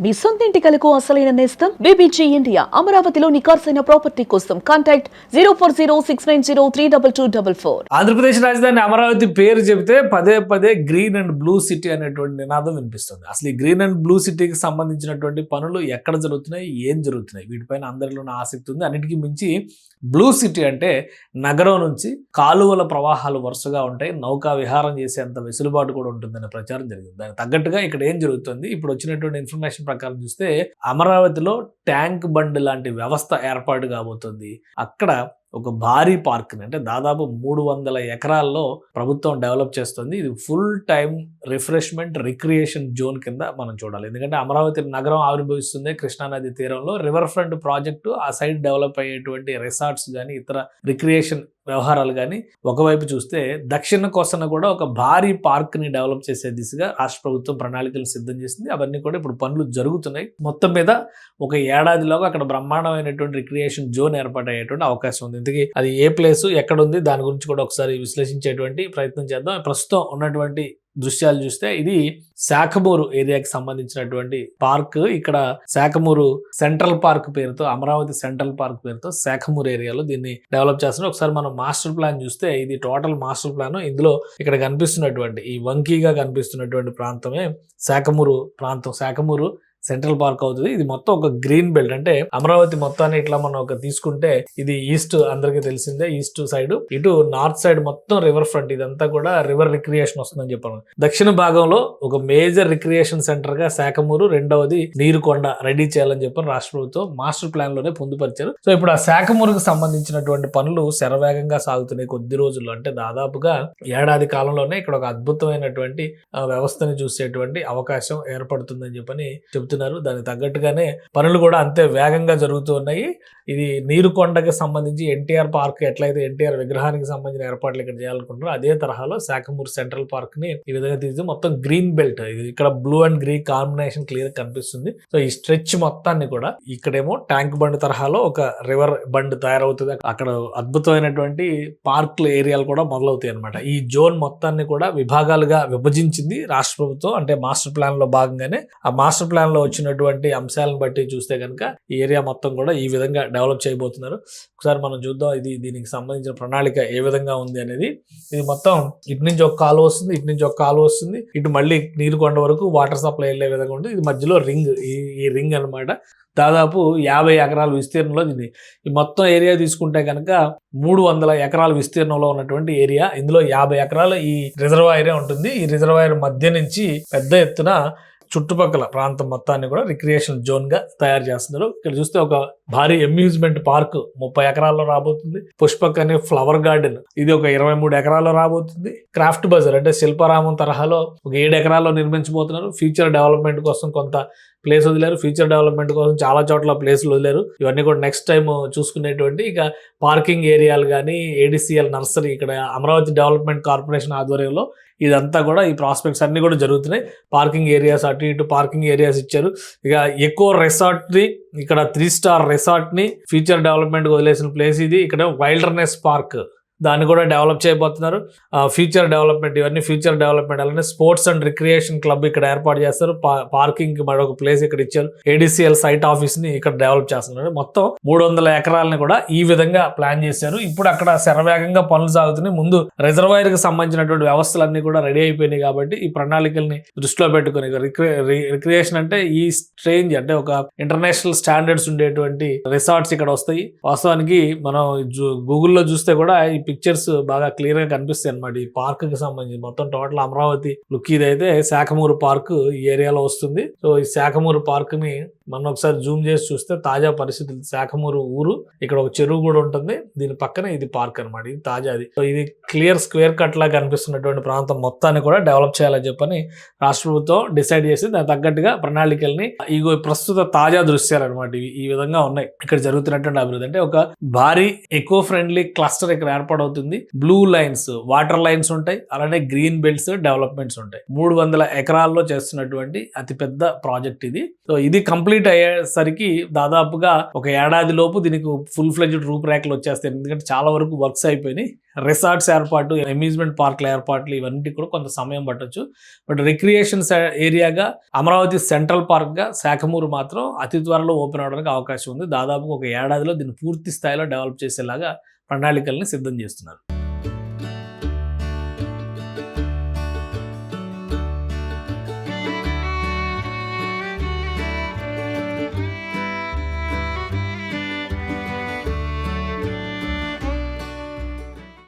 మీ సొంత ఇంటి కలకు అసలైన నేస్తం బీబీజీ ఇండియా. అమరావతిలో నికార్సైన ప్రాపర్టీ కోసం కాంటాక్ట్ 0406903224. ఆంధ్రప్రదేశ్ రాజధాని అమరావతి పేరు చెబితే పదే పదే గ్రీన్ అండ్ బ్లూ సిటీ అనేటువంటి నినాదం వినిపిస్తుంది. అసలు ఈ గ్రీన్ అండ్ బ్లూ సిటీకి సంబంధించినటువంటి పనులు ఎక్కడ జరుగుతున్నాయి, ఏం జరుగుతున్నాయి, వీటిపైన అందరిలోనే ఆసక్తి ఉంది. అన్నిటికీ మించి బ్లూ సిటీ అంటే నగరం నుంచి కాలువల ప్రవాహాలు వరుసగా ఉంటాయి, నౌకా విహారం చేసేంత వెసులుబాటు కూడా ఉంటుందనే ప్రచారం జరిగింది. దానికి తగ్గట్టుగా ఇక్కడ ఏం జరుగుతుంది, ఇప్పుడు వచ్చినటువంటి ఇన్ఫర్మేషన్ ప్రకారం చూస్తే అమరావతిలో ట్యాంక్ బండ్ లాంటి వ్యవస్థ ఏర్పాటు కాబోతుంది. అక్కడ ఒక భారీ పార్క్ని అంటే దాదాపు 300 ఎకరాల్లో ప్రభుత్వం డెవలప్ చేస్తుంది. ఇది full time refreshment recreation zone కింద మనం చూడాలి. ఎందుకంటే అమరావతి నగరం ఆవిర్భవిస్తుంది కృష్ణానది తీరంలో. రివర్ ఫ్రంట్ ప్రాజెక్టు ఆ సైడ్ డెవలప్ అయ్యేటువంటి రిసార్ట్స్ కానీ ఇతర రిక్రియేషన్ వ్యవహారాలు కానీ ఒకవైపు చూస్తే దక్షిణ కోసన కూడా ఒక భారీ పార్క్ని డెవలప్ చేసే దిశగా రాష్ట్ర ప్రభుత్వం ప్రణాళికలు సిద్ధం చేసింది. అవన్నీ కూడా ఇప్పుడు పనులు జరుగుతున్నాయి. మొత్తం మీద ఒక ఏడాదిలోగా అక్కడ బ్రహ్మాండమైనటువంటి రిక్రియేషన్ జోన్ ఏర్పాటయ్యేటువంటి అవకాశం ఉంది. ఇంతకీ అది ఏ ప్లేసు, ఎక్కడ ఉంది, దాని గురించి కూడా ఒకసారి విశ్లేషించేటువంటి ప్రయత్నం చేద్దాం. ప్రస్తుతం ఉన్నటువంటి దృశ్యాలు చూస్తే ఇది శాఖమూరు ఏరియాకి సంబంధించినటువంటి పార్క్. ఇక్కడ శాఖమూరు సెంట్రల్ పార్క్ పేరుతో, అమరావతి సెంట్రల్ పార్క్ పేరుతో శాఖమూరు ఏరియాలో దీన్ని డెవలప్ చేస్తున్నారు. ఒకసారి మనం మాస్టర్ ప్లాన్ చూస్తే ఇది టోటల్ మాస్టర్ ప్లాన్. ఇందులో ఇక్కడ కనిపిస్తున్నటువంటి ఈ వంకీగా కనిపిస్తున్నటువంటి ప్రాంతమే శాఖమూరు ప్రాంతం. శాఖమూరు సెంట్రల్ పార్క్ అవుతుంది. ఇది మొత్తం ఒక గ్రీన్ బెల్ట్. అంటే అమరావతి మొత్తాన్ని ఇట్లా మనం ఒక తీసుకుంటే ఇది ఈస్ట్, అందరికీ తెలిసిందే ఈస్ట్ సైడ్, ఇటు నార్త్ సైడ్ మొత్తం రివర్ ఫ్రంట్. ఇదంతా కూడా రివర్ రిక్రియేషన్ వస్తుందని చెప్పాను. దక్షిణ భాగంలో ఒక మేజర్ రిక్రియేషన్ సెంటర్ గా శాఖమూరు, రెండవది నీరుకొండ రెడీ చేయాలని చెప్పి రాష్ట్ర ప్రభుత్వం మాస్టర్ ప్లాన్ లోనే పొందుపరిచారు. సో ఇప్పుడు ఆ శాఖమూరుకు సంబంధించినటువంటి పనులు శరవేగంగా సాగుతున్నాయి. కొద్ది రోజుల్లో అంటే దాదాపుగా ఏడాది కాలంలోనే ఇక్కడ ఒక అద్భుతమైనటువంటి వ్యవస్థని చూసేటువంటి అవకాశం ఏర్పడుతుందని చెప్పని చెబుతున్నారు. దానికి తగ్గట్టుగానే పనులు కూడా అంతే వేగంగా జరుగుతూ ఉన్నాయి. ఇది నీరుకొండకి సంబంధించి ఎన్టీఆర్ పార్క్ ఎట్లయితే ఎన్టీఆర్ విగ్రహానికి సంబంధించిన ఏర్పాట్లు ఇక్కడ చేయాలనుకుంటున్నారో అదే తరహాలో శాఖమూరు సెంట్రల్ పార్క్ ని ఈ విధంగా తీసి మొత్తం గ్రీన్ బెల్ట్. ఇది ఇక్కడ blue and green combination clear కనిపిస్తుంది. సో ఈ స్ట్రెచ్ మొత్తాన్ని కూడా ఇక్కడేమో ట్యాంక్ బండ్ తరహాలో ఒక రివర్ బండ్ తయారవుతుంది. అక్కడ అద్భుతమైనటువంటి పార్క్ ఏరియాలు కూడా మొదలవుతాయి అనమాట. ఈ జోన్ మొత్తాన్ని కూడా విభాగాలుగా విభజించింది రాష్ట్ర ప్రభుత్వం. అంటే మాస్టర్ ప్లాన్ లో భాగంగానే ఆ మాస్టర్ ప్లాన్ లో వచ్చినటువంటి అంశాలను బట్టి చూస్తే కనుక ఈ ఏరియా మొత్తం కూడా ఈ విధంగా డెవలప్ చేయబోతున్నారు. ఒకసారి మనం చూద్దాం ఇది దీనికి సంబంధించిన ప్రణాళిక ఏ విధంగా ఉంది అనేది. ఇది మొత్తం ఇటు నుంచి ఒక కాలువ వస్తుంది, ఇటు నుంచి ఒక కాలువ వస్తుంది, ఇటు మళ్ళీ నీరుకొండ వరకు వాటర్ సప్లై వెళ్ళే విధంగా ఉంటుంది. ఇది మధ్యలో రింగ్, ఈ రింగ్ అనమాట. దాదాపు 50 ఎకరాల విస్తీర్ణంలో దీన్ని ఈ మొత్తం ఏరియా తీసుకుంటే కనుక 300 ఎకరాల విస్తీర్ణంలో ఉన్నటువంటి ఏరియా. ఇందులో 50 ఎకరాల ఈ రిజర్వాయరే ఉంటుంది. ఈ రిజర్వాయర్ మధ్య నుంచి పెద్ద ఎత్తున చుట్టుపక్కల ప్రాంతం మొత్తాన్ని కూడా రిక్రియేషన్ జోన్ గా తయారు చేస్తున్నారు. ఇక్కడ చూస్తే ఒక భారీ అమ్యూజ్మెంట్ పార్క్ 30 ఎకరాల్లో రాబోతుంది. పుష్పక్ అనే ఫ్లవర్ గార్డెన్ ఇది ఒక 23 ఎకరాల్లో రాబోతుంది. క్రాఫ్ట్ బజార్ అంటే శిల్పారామం తరహాలో ఒక 7 ఎకరాల్లో నిర్మించబోతున్నారు. ఫ్యూచర్ డెవలప్మెంట్ కోసం కొంత ప్లేస్ వదిలేరు, ఫ్యూచర్ డెవలప్మెంట్ కోసం చాలా చోట్ల ప్లేసులు వదిలేరు. ఇవన్నీ కూడా నెక్స్ట్ టైం చూసుకునేటువంటి. ఇక పార్కింగ్ ఏరియాలు కానీ ఏడిసిఎల్ నర్సరీ ఇక్కడ అమరావతి డెవలప్మెంట్ కార్పొరేషన్ ఆధ్వర్యంలో ఇదంతా కూడా ఈ ప్రాస్పెక్ట్స్ అన్ని కూడా జరుగుతున్నాయి. పార్కింగ్ ఏరియాస్ అటు ఇటు పార్కింగ్ ఏరియాస్ ఇచ్చారు. ఇక ఎక్కువ రిసార్ట్ ని ఇక్కడ 3 స్టార్ రిసార్ట్ ని ఫ్యూచర్ డెవలప్మెంట్ వదిలేసిన ప్లేస్ ఇది. ఇక్కడ వైల్డర్నెస్ పార్క్ దాన్ని కూడా డెవలప్ చేయబోతున్నారు. ఫ్యూచర్ డెవలప్మెంట్, ఇవన్నీ ఫ్యూచర్ డెవలప్మెంట్. అలానే స్పోర్ట్స్ అండ్ రిక్రియేషన్ క్లబ్ ఇక్కడ ఏర్పాటు చేస్తారు. పార్కింగ్ కి మరొక ప్లేస్ ఇక్కడ ఇచ్చారు. ఏడిసిఎల్ సైట్ ఆఫీస్ ని ఇక్కడ డెవలప్ చేస్తున్నారు. మొత్తం 300 ఎకరాలని కూడా ఈ విధంగా ప్లాన్ చేశారు. ఇప్పుడు అక్కడ శరవేగంగా పనులు సాగుతున్నాయి. ముందు రిజర్వాయర్ కి సంబంధించినటువంటి వ్యవస్థలన్నీ కూడా రెడీ అయిపోయినాయి. కాబట్టి ఈ ప్రణాళికల్ని దృష్టిలో పెట్టుకుని రిక్రియేషన్ అంటే ఈ స్ట్రేంజ్ అంటే ఒక ఇంటర్నేషనల్ స్టాండర్డ్స్ ఉండేటువంటి రిసార్ట్స్ ఇక్కడ వస్తాయి. వాస్తవానికి మనం గూగుల్లో చూస్తే కూడా ఈ పిక్చర్స్ బాగా క్లియర్ గా కనిపిస్తాయి అనమాట. ఈ పార్క్ కి సంబంధించి మొత్తం టోటల్ అమరావతి లుక్ ఇదైతే శాఖమూరు పార్క్ ఈ ఏరియాలో వస్తుంది. సో ఈ శాఖమూరు పార్క్ ని మనం ఒకసారి జూమ్ చేసి చూస్తే తాజా పరిస్థితులు. శాఖమూరు ఊరు, ఇక్కడ ఒక చెరువు కూడా ఉంటుంది, దీని పక్కన ఇది పార్క్ అనమాట. ఇది తాజాది. సో ఇది క్లియర్ స్క్వేర్ కట్ లా కనిపిస్తున్నటువంటి ప్రాంతం మొత్తాన్ని కూడా డెవలప్ చేయాలని చెప్పని రాష్ట్ర ప్రభుత్వం డిసైడ్ చేసి దానికి తగ్గట్టుగా ప్రణాళికల్ని ఇగో ప్రస్తుత తాజా దృశ్యాలు అనమాట. ఇవి ఈ విధంగా ఉన్నాయి ఇక్కడ జరుగుతున్నటువంటి అభివృద్ధి. అంటే ఒక భారీ ఎకో ఫ్రెండ్లీ క్లస్టర్ ఇక్కడ ఏర్పాటు ఏర్పాటవుతుంది. బ్లూ లైన్స్, వాటర్ లైన్స్ ఉంటాయి, అలానే గ్రీన్ బెల్ట్స్ డెవలప్మెంట్స్ ఉంటాయి. 300 ఎకరాల్లో చేస్తున్నటువంటి అతిపెద్ద ప్రాజెక్ట్ ఇది. సో ఇది కంప్లీట్ అయ్యేసరికి దాదాపుగా ఒక ఏడాది లోపు దీనికి ఫుల్ ఫ్లెడ్జ్డ్ రూపురేఖలు వచ్చేస్తాయి. ఎందుకంటే చాలా వరకు వర్క్స్ అయిపోయినాయి. రిసార్ట్స్ ఏర్పాటు, అమ్యూజ్మెంట్ పార్క్ల ఏర్పాట్లు ఇవన్నీ కూడా కొంత సమయం పట్టొచ్చు. బట్ రిక్రియేషన్ ఏరియాగా అమరావతి సెంట్రల్ పార్క్గా శాఖమూరు మాత్రం అతి త్వరలో ఓపెన్ అవడానికి అవకాశం ఉంది. దాదాపు ఒక ఏడాదిలో దీన్ని పూర్తి స్థాయిలో డెవలప్ చేసేలాగా ప్రణాళికల్ని సిద్ధం చేస్తున్నారు.